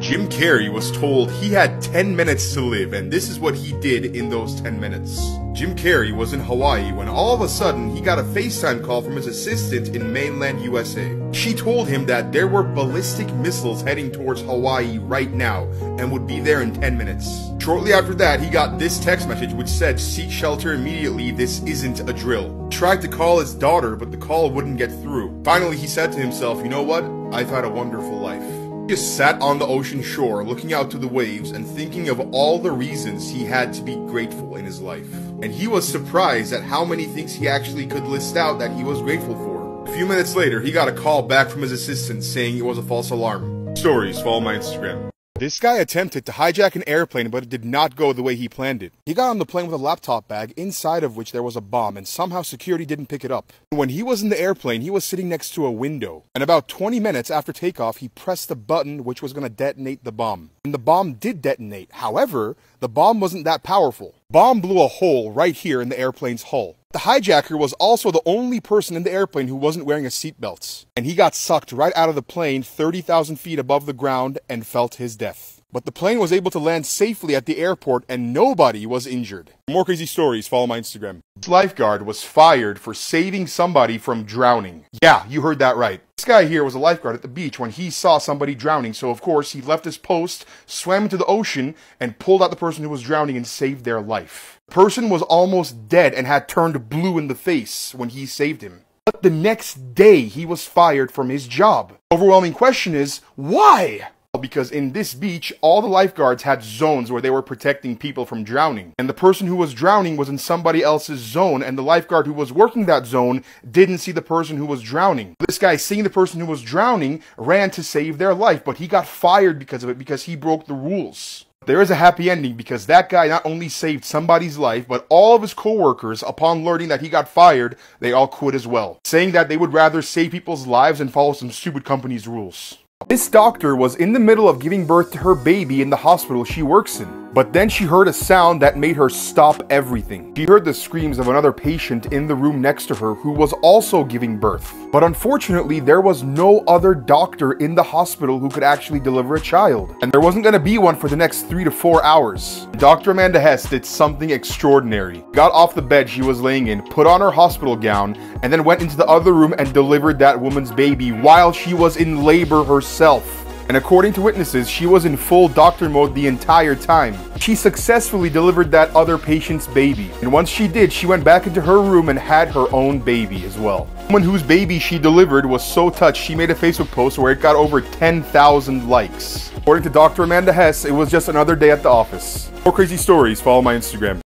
Jim Carrey was told he had 10 minutes to live, and this is what he did in those 10 minutes. Jim Carrey was in Hawaii when all of a sudden he got a FaceTime call from his assistant in mainland USA. She told him that there were ballistic missiles heading towards Hawaii right now and would be there in 10 minutes. Shortly after that, he got this text message which said, "Seek shelter immediately, this isn't a drill." He tried to call his daughter, but the call wouldn't get through. Finally, he said to himself, "You know what? I've had a wonderful life." He just sat on the ocean shore, looking out to the waves and thinking of all the reasons he had to be grateful in his life. And he was surprised at how many things he actually could list out that he was grateful for. A few minutes later, he got a call back from his assistant saying it was a false alarm. Stories, follow my Instagram. This guy attempted to hijack an airplane, but it did not go the way he planned it. He got on the plane with a laptop bag, inside of which there was a bomb, and somehow security didn't pick it up. When he was in the airplane, he was sitting next to a window. And about 20 minutes after takeoff, he pressed the button which was going to detonate the bomb. And the bomb did detonate. However, the bomb wasn't that powerful. Bomb blew a hole right here in the airplane's hull. The hijacker was also the only person in the airplane who wasn't wearing a seatbelt. And he got sucked right out of the plane 30,000 feet above the ground and felt his death. But the plane was able to land safely at the airport and nobody was injured. For more crazy stories, follow my Instagram. This lifeguard was fired for saving somebody from drowning. Yeah, you heard that right. This guy here was a lifeguard at the beach when he saw somebody drowning, so of course he left his post, swam into the ocean, and pulled out the person who was drowning and saved their life. The person was almost dead and had turned blue in the face when he saved him. But the next day, he was fired from his job. Overwhelming question is, why? Because in this beach, all the lifeguards had zones where they were protecting people from drowning. And the person who was drowning was in somebody else's zone, and the lifeguard who was working that zone didn't see the person who was drowning. This guy, seeing the person who was drowning, ran to save their life, but he got fired because of it, because he broke the rules. There is a happy ending because that guy not only saved somebody's life, but all of his coworkers, upon learning that he got fired, they all quit as well, saying that they would rather save people's lives and follow some stupid company's rules. This doctor was in the middle of giving birth to her baby in the hospital she works in. But then she heard a sound that made her stop everything. She heard the screams of another patient in the room next to her who was also giving birth. But unfortunately, there was no other doctor in the hospital who could actually deliver a child. And there wasn't going to be one for the next 3 to 4 hours. Dr. Amanda Hess did something extraordinary. Got off the bed she was laying in, put on her hospital gown, and then went into the other room and delivered that woman's baby while she was in labor herself. And according to witnesses, she was in full doctor mode the entire time. She successfully delivered that other patient's baby. And once she did, she went back into her room and had her own baby as well. The woman whose baby she delivered was so touched, she made a Facebook post where it got over 10,000 likes. According to Dr. Amanda Hess, it was just another day at the office. More crazy stories, follow my Instagram.